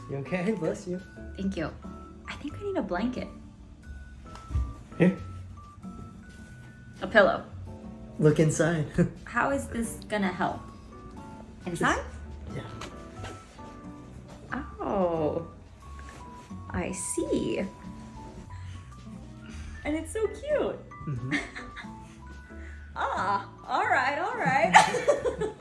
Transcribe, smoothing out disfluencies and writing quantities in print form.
You okay? Bless you. Thank you. I think I need a blanket. Here. A pillow. Look inside. How is this gonna help? Inside? Yeah. Oh, I see. And it's so cute. Mm-hmm. All right.